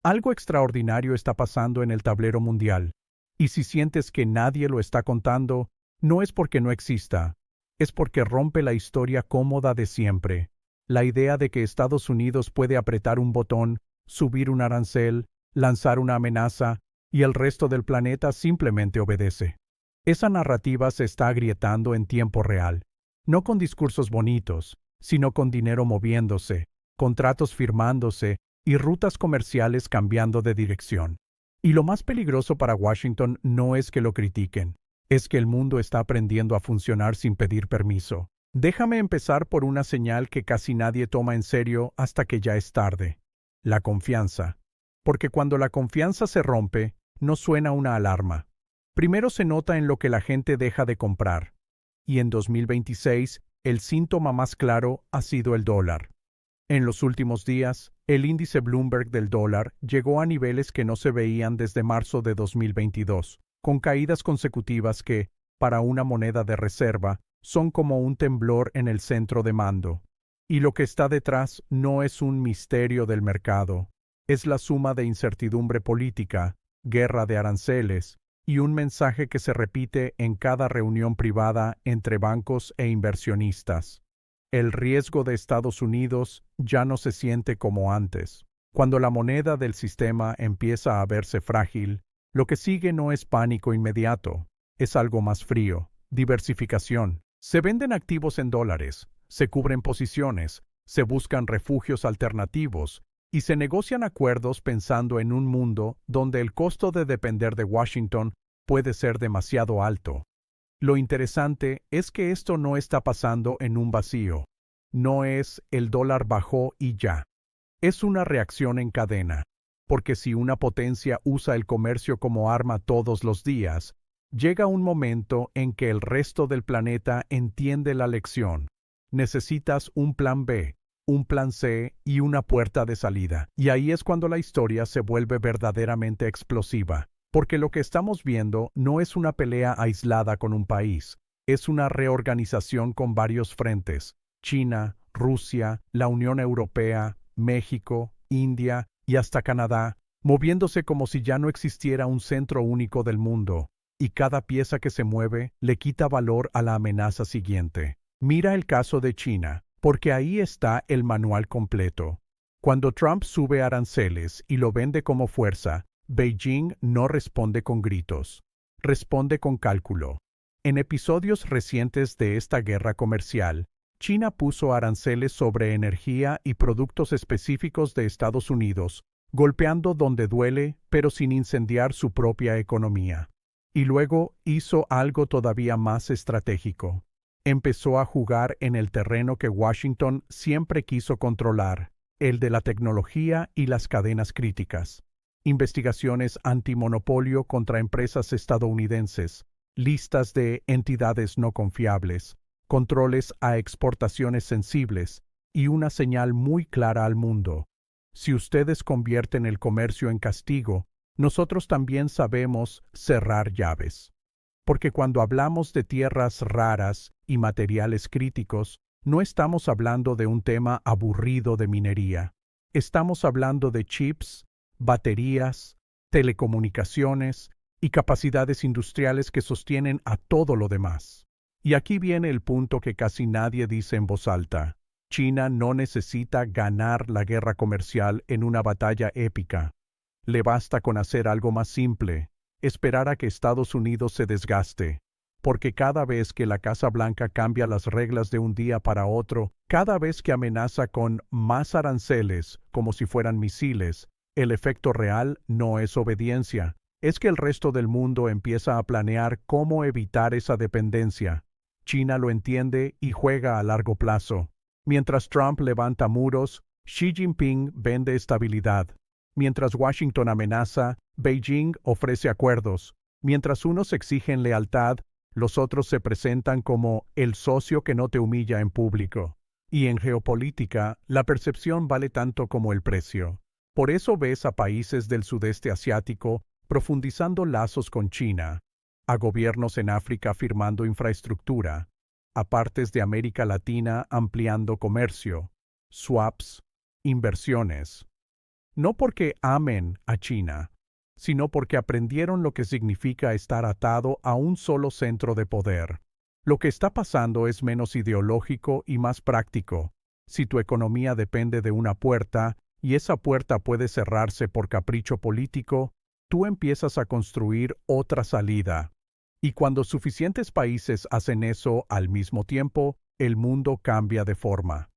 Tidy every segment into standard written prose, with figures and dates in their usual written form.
Algo extraordinario está pasando en el tablero mundial. Y si sientes que nadie lo está contando, no es porque no exista, es porque rompe la historia cómoda de siempre. La idea de que Estados Unidos puede apretar un botón, subir un arancel, lanzar una amenaza, y el resto del planeta simplemente obedece. Esa narrativa se está agrietando en tiempo real, no con discursos bonitos, sino con dinero moviéndose, contratos firmándose y rutas comerciales cambiando de dirección. Y lo más peligroso para Washington no es que lo critiquen, es que el mundo está aprendiendo a funcionar sin pedir permiso. Déjame empezar por una señal que casi nadie toma en serio hasta que ya es tarde: la confianza. Porque cuando la confianza se rompe, no suena una alarma. Primero se nota en lo que la gente deja de comprar. Y en 2026, el síntoma más claro ha sido el dólar. En los últimos días, el índice Bloomberg del dólar llegó a niveles que no se veían desde marzo de 2022, con caídas consecutivas que, para una moneda de reserva, son como un temblor en el centro de mando. Y lo que está detrás no es un misterio del mercado, es la suma de incertidumbre política, guerra de aranceles, y un mensaje que se repite en cada reunión privada entre bancos e inversionistas. El riesgo de Estados Unidos ya no se siente como antes. Cuando la moneda del sistema empieza a verse frágil, lo que sigue no es pánico inmediato, es algo más frío: diversificación. Se venden activos en dólares, se cubren posiciones, se buscan refugios alternativos y se negocian acuerdos pensando en un mundo donde el costo de depender de Washington puede ser demasiado alto. Lo interesante es que esto no está pasando en un vacío. No es el dólar bajó y ya. Es una reacción en cadena. Porque si una potencia usa el comercio como arma todos los días, llega un momento en que el resto del planeta entiende la lección. Necesitas un plan B, un plan C y una puerta de salida. Y ahí es cuando la historia se vuelve verdaderamente explosiva. Porque lo que estamos viendo no es una pelea aislada con un país, es una reorganización con varios frentes: China, Rusia, la Unión Europea, México, India y hasta Canadá, moviéndose como si ya no existiera un centro único del mundo, y cada pieza que se mueve le quita valor a la amenaza siguiente. Mira el caso de China, porque ahí está el manual completo. Cuando Trump sube aranceles y lo vende como fuerza, Beijing no responde con gritos, responde con cálculo. En episodios recientes de esta guerra comercial, China puso aranceles sobre energía y productos específicos de Estados Unidos, golpeando donde duele, pero sin incendiar su propia economía. Y luego hizo algo todavía más estratégico. Empezó a jugar en el terreno que Washington siempre quiso controlar, el de la tecnología y las cadenas críticas. Investigaciones antimonopolio contra empresas estadounidenses, listas de entidades no confiables, controles a exportaciones sensibles y una señal muy clara al mundo: si ustedes convierten el comercio en castigo, nosotros también sabemos cerrar llaves. Porque cuando hablamos de tierras raras y materiales críticos, no estamos hablando de un tema aburrido de minería. Estamos hablando de chips, baterías, telecomunicaciones y capacidades industriales que sostienen a todo lo demás. Y aquí viene el punto que casi nadie dice en voz alta: China no necesita ganar la guerra comercial en una batalla épica. Le basta con hacer algo más simple: esperar a que Estados Unidos se desgaste. Porque cada vez que la Casa Blanca cambia las reglas de un día para otro, cada vez que amenaza con más aranceles como si fueran misiles, el efecto real no es obediencia, es que el resto del mundo empieza a planear cómo evitar esa dependencia. China lo entiende y juega a largo plazo. Mientras Trump levanta muros, Xi Jinping vende estabilidad. Mientras Washington amenaza, Beijing ofrece acuerdos. Mientras unos exigen lealtad, los otros se presentan como el socio que no te humilla en público. Y en geopolítica, la percepción vale tanto como el precio. Por eso ves a países del sudeste asiático profundizando lazos con China, a gobiernos en África firmando infraestructura, a partes de América Latina ampliando comercio, swaps, inversiones. No porque amen a China, sino porque aprendieron lo que significa estar atado a un solo centro de poder. Lo que está pasando es menos ideológico y más práctico. Si tu economía depende de una puerta, y esa puerta puede cerrarse por capricho político, tú empiezas a construir otra salida. Y cuando suficientes países hacen eso al mismo tiempo, el mundo cambia de forma.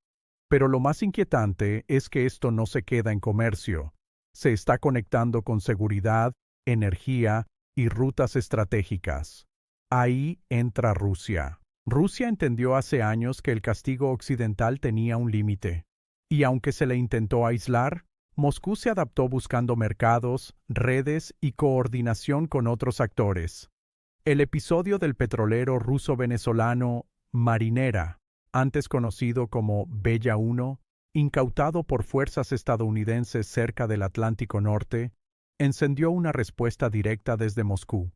Pero lo más inquietante es que esto no se queda en comercio. Se está conectando con seguridad, energía y rutas estratégicas. Ahí entra Rusia. Rusia entendió hace años que el castigo occidental tenía un límite. Y aunque se le intentó aislar, Moscú se adaptó buscando mercados, redes y coordinación con otros actores. El episodio del petrolero ruso-venezolano Marinera, antes conocido como Bella 1, incautado por fuerzas estadounidenses cerca del Atlántico Norte, encendió una respuesta directa desde Moscú.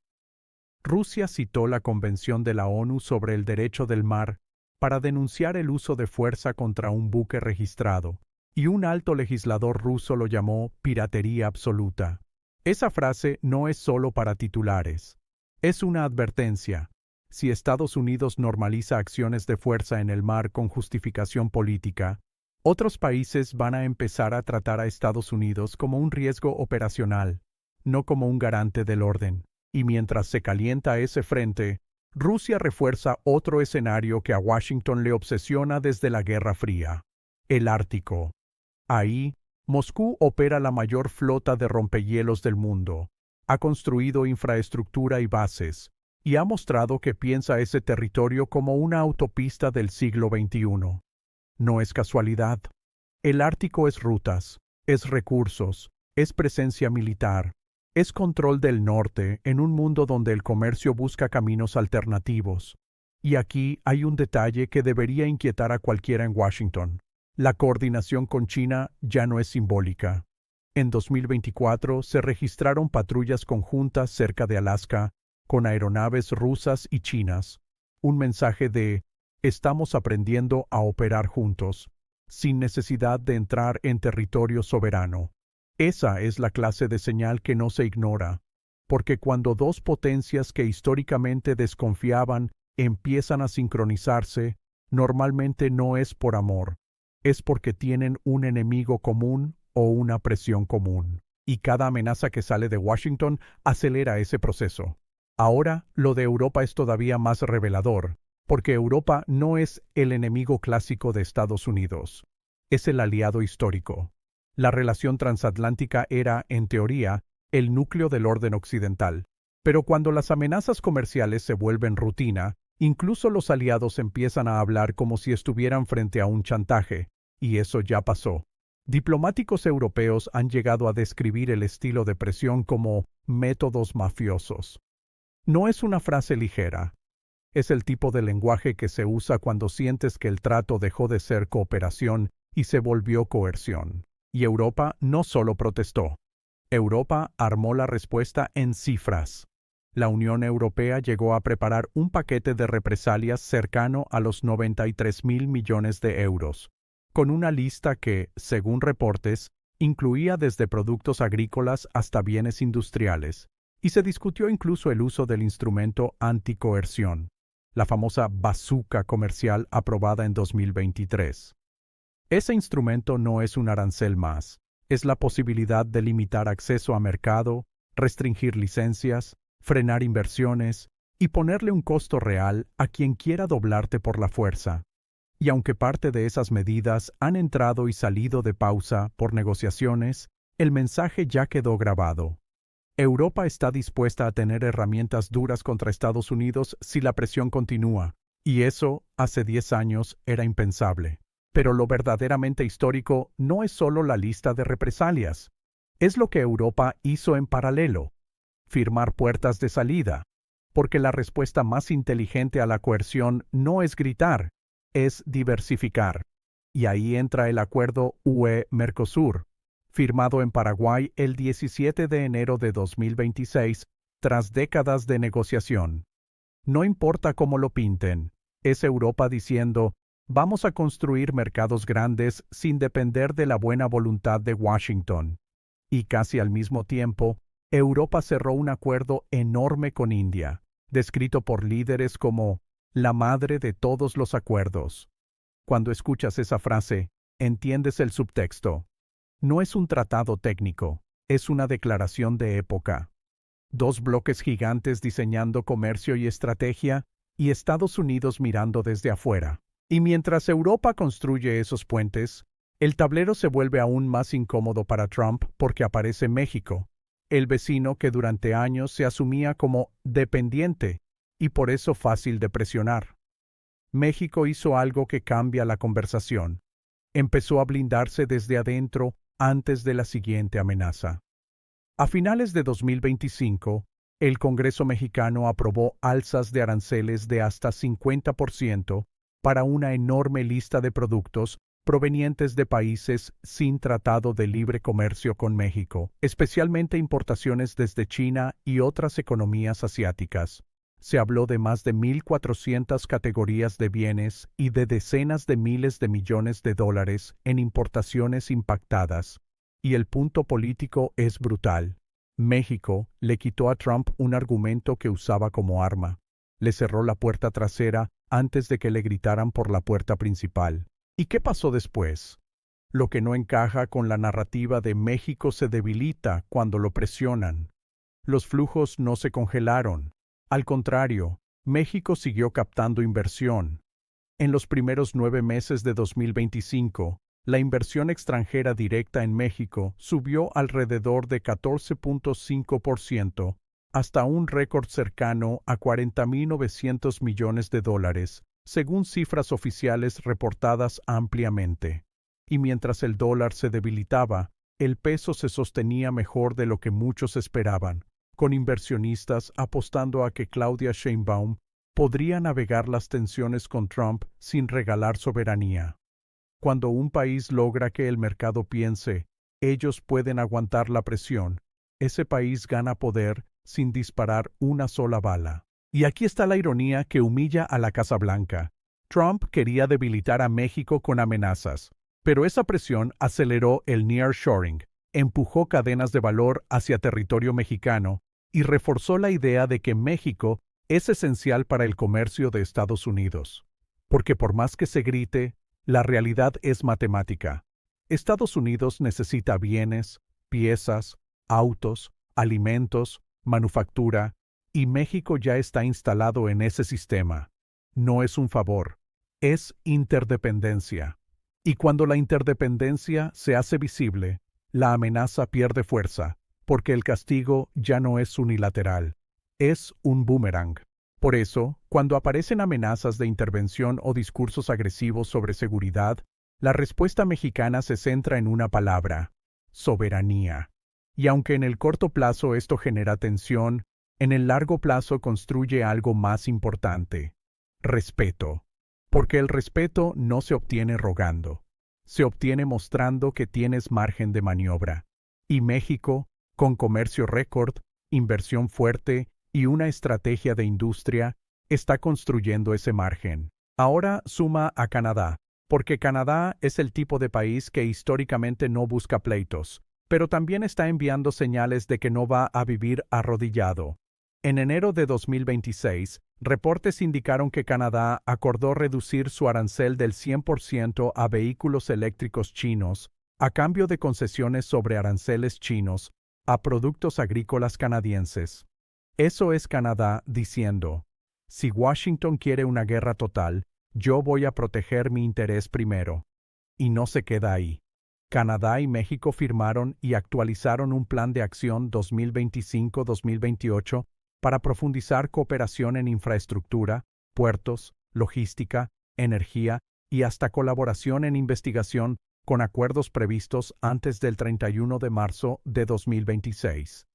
Rusia citó la Convención de la ONU sobre el Derecho del Mar para denunciar el uso de fuerza contra un buque registrado, y un alto legislador ruso lo llamó piratería absoluta. Esa frase no es solo para titulares. Es una advertencia. Si Estados Unidos normaliza acciones de fuerza en el mar con justificación política, otros países van a empezar a tratar a Estados Unidos como un riesgo operacional, no como un garante del orden. Y mientras se calienta ese frente, Rusia refuerza otro escenario que a Washington le obsesiona desde la Guerra Fría: el Ártico. Ahí, Moscú opera la mayor flota de rompehielos del mundo, ha construido infraestructura y bases, y ha mostrado que piensa ese territorio como una autopista del siglo XXI. No es casualidad. El Ártico es rutas, es recursos, es presencia militar, es control del norte en un mundo donde el comercio busca caminos alternativos. Y aquí hay un detalle que debería inquietar a cualquiera en Washington. La coordinación con China ya no es simbólica. En 2024 se registraron patrullas conjuntas cerca de Alaska con aeronaves rusas y chinas. Un mensaje de «estamos aprendiendo a operar juntos», sin necesidad de entrar en territorio soberano. Esa es la clase de señal que no se ignora, porque cuando dos potencias que históricamente desconfiaban empiezan a sincronizarse, normalmente no es por amor, es porque tienen un enemigo común o una presión común. Y cada amenaza que sale de Washington acelera ese proceso. Ahora, lo de Europa es todavía más revelador, porque Europa no es el enemigo clásico de Estados Unidos, es el aliado histórico. La relación transatlántica era, en teoría, el núcleo del orden occidental. Pero cuando las amenazas comerciales se vuelven rutina, incluso los aliados empiezan a hablar como si estuvieran frente a un chantaje, y eso ya pasó. Diplomáticos europeos han llegado a describir el estilo de presión como métodos mafiosos. No es una frase ligera. Es el tipo de lenguaje que se usa cuando sientes que el trato dejó de ser cooperación y se volvió coerción. Y Europa no solo protestó. Europa armó la respuesta en cifras. La Unión Europea llegó a preparar un paquete de represalias cercano a los 93.000 millones de euros, con una lista que, según reportes, incluía desde productos agrícolas hasta bienes industriales, y se discutió incluso el uso del instrumento anticoerción, la famosa bazooka comercial aprobada en 2023. Ese instrumento no es un arancel más, es la posibilidad de limitar acceso a mercado, restringir licencias, frenar inversiones y ponerle un costo real a quien quiera doblarte por la fuerza. Y aunque parte de esas medidas han entrado y salido de pausa por negociaciones, el mensaje ya quedó grabado. Europa está dispuesta a tener herramientas duras contra Estados Unidos si la presión continúa, y eso, hace 10 años, era impensable. Pero lo verdaderamente histórico no es solo la lista de represalias, es lo que Europa hizo en paralelo: firmar puertas de salida, porque la respuesta más inteligente a la coerción no es gritar, es diversificar. Y ahí entra el acuerdo UE-Mercosur, firmado en Paraguay el 17 de enero de 2026, tras décadas de negociación. No importa cómo lo pinten, es Europa diciendo: vamos a construir mercados grandes sin depender de la buena voluntad de Washington. Y casi al mismo tiempo, Europa cerró un acuerdo enorme con India, descrito por líderes como la madre de todos los acuerdos. Cuando escuchas esa frase, entiendes el subtexto. No es un tratado técnico, es una declaración de época. Dos bloques gigantes diseñando comercio y estrategia, y Estados Unidos mirando desde afuera. Y mientras Europa construye esos puentes, el tablero se vuelve aún más incómodo para Trump porque aparece México, el vecino que durante años se asumía como dependiente y por eso fácil de presionar. México hizo algo que cambia la conversación. Empezó a blindarse desde adentro antes de la siguiente amenaza. A finales de 2025, el Congreso mexicano aprobó alzas de aranceles de hasta 50% para una enorme lista de productos provenientes de países sin tratado de libre comercio con México, especialmente importaciones desde China y otras economías asiáticas. Se habló de más de 1.400 categorías de bienes y de decenas de miles de millones de dólares en importaciones impactadas. Y el punto político es brutal. México le quitó a Trump un argumento que usaba como arma. Le cerró la puerta trasera antes de que le gritaran por la puerta principal. ¿Y qué pasó después? Lo que no encaja con la narrativa de México se debilita cuando lo presionan. Los flujos no se congelaron. Al contrario, México siguió captando inversión. En los primeros 9 meses de 2025, la inversión extranjera directa en México subió alrededor de 14.5%, hasta un récord cercano a 40.900 millones de dólares, según cifras oficiales reportadas ampliamente. Y mientras el dólar se debilitaba, el peso se sostenía mejor de lo que muchos esperaban, con inversionistas apostando a que Claudia Sheinbaum podría navegar las tensiones con Trump sin regalar soberanía. Cuando un país logra que el mercado piense, ellos pueden aguantar la presión, ese país gana poder sin disparar una sola bala. Y aquí está la ironía que humilla a la Casa Blanca. Trump quería debilitar a México con amenazas, pero esa presión aceleró el nearshoring, empujó cadenas de valor hacia territorio mexicano y reforzó la idea de que México es esencial para el comercio de Estados Unidos. Porque por más que se grite, la realidad es matemática. Estados Unidos necesita bienes, piezas, autos, alimentos, manufactura, y México ya está instalado en ese sistema. No es un favor, es interdependencia. Y cuando la interdependencia se hace visible, la amenaza pierde fuerza, porque el castigo ya no es unilateral, es un boomerang. Por eso, cuando aparecen amenazas de intervención o discursos agresivos sobre seguridad, la respuesta mexicana se centra en una palabra: soberanía. Y aunque en el corto plazo esto genera tensión, en el largo plazo construye algo más importante: respeto. Porque el respeto no se obtiene rogando, se obtiene mostrando que tienes margen de maniobra. Y México, con comercio récord, inversión fuerte y una estrategia de industria, está construyendo ese margen. Ahora suma a Canadá, porque Canadá es el tipo de país que históricamente no busca pleitos, pero también está enviando señales de que no va a vivir arrodillado. En enero de 2026, reportes indicaron que Canadá acordó reducir su arancel del 100% a vehículos eléctricos chinos, a cambio de concesiones sobre aranceles chinos a productos agrícolas canadienses. Eso es Canadá diciendo: si Washington quiere una guerra total, yo voy a proteger mi interés primero. Y no se queda ahí. Canadá y México firmaron y actualizaron un plan de acción 2025-2028 para profundizar cooperación en infraestructura, puertos, logística, energía y hasta colaboración en investigación, con acuerdos previstos antes del 31 de marzo de 2026.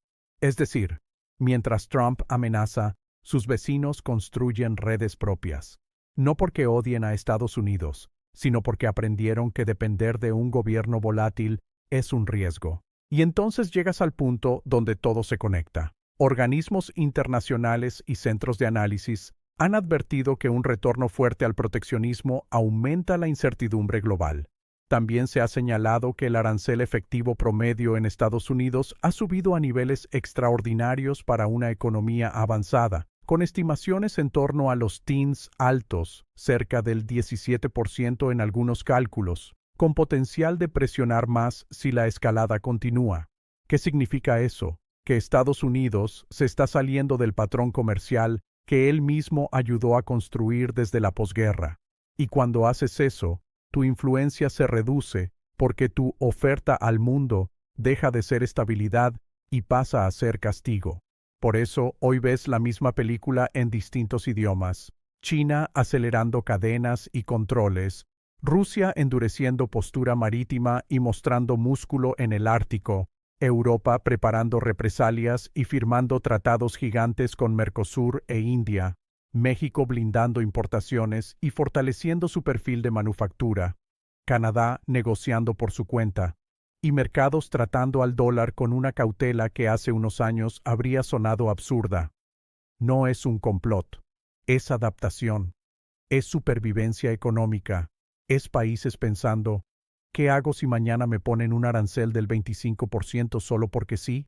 Es decir, mientras Trump amenaza, sus vecinos construyen redes propias. No porque odien a Estados Unidos, sino porque aprendieron que depender de un gobierno volátil es un riesgo. Y entonces llegas al punto donde todo se conecta. Organismos internacionales y centros de análisis han advertido que un retorno fuerte al proteccionismo aumenta la incertidumbre global. También se ha señalado que el arancel efectivo promedio en Estados Unidos ha subido a niveles extraordinarios para una economía avanzada, con estimaciones en torno a los teens altos, cerca del 17% en algunos cálculos, con potencial de presionar más si la escalada continúa. ¿Qué significa eso? Que Estados Unidos se está saliendo del patrón comercial que él mismo ayudó a construir desde la posguerra. Y cuando haces eso, tu influencia se reduce porque tu oferta al mundo deja de ser estabilidad y pasa a ser castigo. Por eso hoy ves la misma película en distintos idiomas. China acelerando cadenas y controles, Rusia endureciendo postura marítima y mostrando músculo en el Ártico, Europa preparando represalias y firmando tratados gigantes con Mercosur e India, México blindando importaciones y fortaleciendo su perfil de manufactura, Canadá negociando por su cuenta, y mercados tratando al dólar con una cautela que hace unos años habría sonado absurda. No es un complot, es adaptación, es supervivencia económica, es países pensando, ¿qué hago si mañana me ponen un arancel del 25% solo porque sí?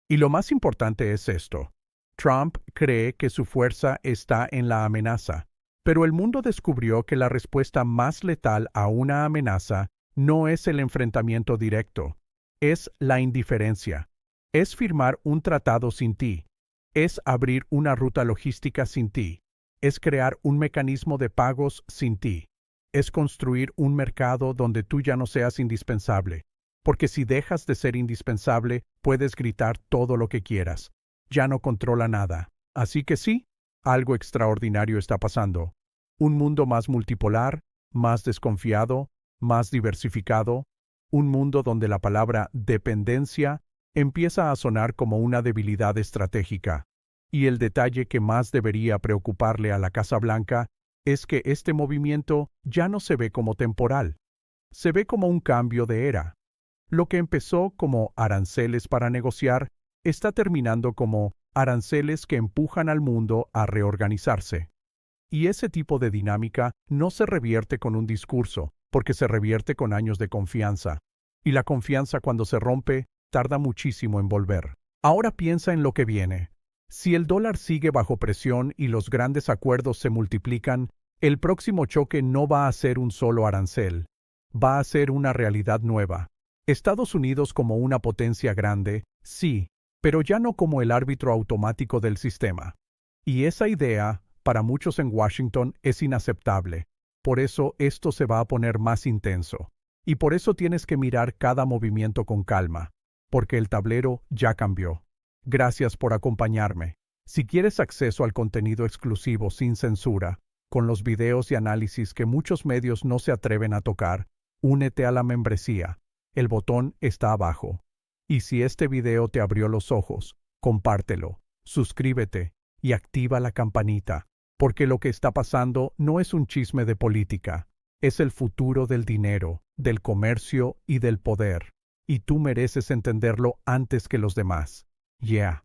Y lo más importante es esto. Trump cree que su fuerza está en la amenaza, pero el mundo descubrió que la respuesta más letal a una amenaza no es el enfrentamiento directo, es la indiferencia, es firmar un tratado sin ti, es abrir una ruta logística sin ti, es crear un mecanismo de pagos sin ti, es construir un mercado donde tú ya no seas indispensable, porque si dejas de ser indispensable, puedes gritar todo lo que quieras. Ya no controla nada. Así que sí, algo extraordinario está pasando. Un mundo más multipolar, más desconfiado, más diversificado, un mundo donde la palabra dependencia empieza a sonar como una debilidad estratégica. Y el detalle que más debería preocuparle a la Casa Blanca es que este movimiento ya no se ve como temporal. Se ve como un cambio de era. Lo que empezó como aranceles para negociar está terminando como aranceles que empujan al mundo a reorganizarse. Y ese tipo de dinámica no se revierte con un discurso, porque se revierte con años de confianza. Y la confianza cuando se rompe, tarda muchísimo en volver. Ahora piensa en lo que viene. Si el dólar sigue bajo presión y los grandes acuerdos se multiplican, el próximo choque no va a ser un solo arancel. Va a ser una realidad nueva. Estados Unidos como una potencia grande, sí, pero ya no como el árbitro automático del sistema. Y esa idea, para muchos en Washington, es inaceptable. Por eso esto se va a poner más intenso. Y por eso tienes que mirar cada movimiento con calma, porque el tablero ya cambió. Gracias por acompañarme. Si quieres acceso al contenido exclusivo sin censura, con los videos y análisis que muchos medios no se atreven a tocar, únete a la membresía. El botón está abajo. Y si este video te abrió los ojos, compártelo, suscríbete y activa la campanita, porque lo que está pasando no es un chisme de política, es el futuro del dinero, del comercio y del poder. Y tú mereces entenderlo antes que los demás. Yeah.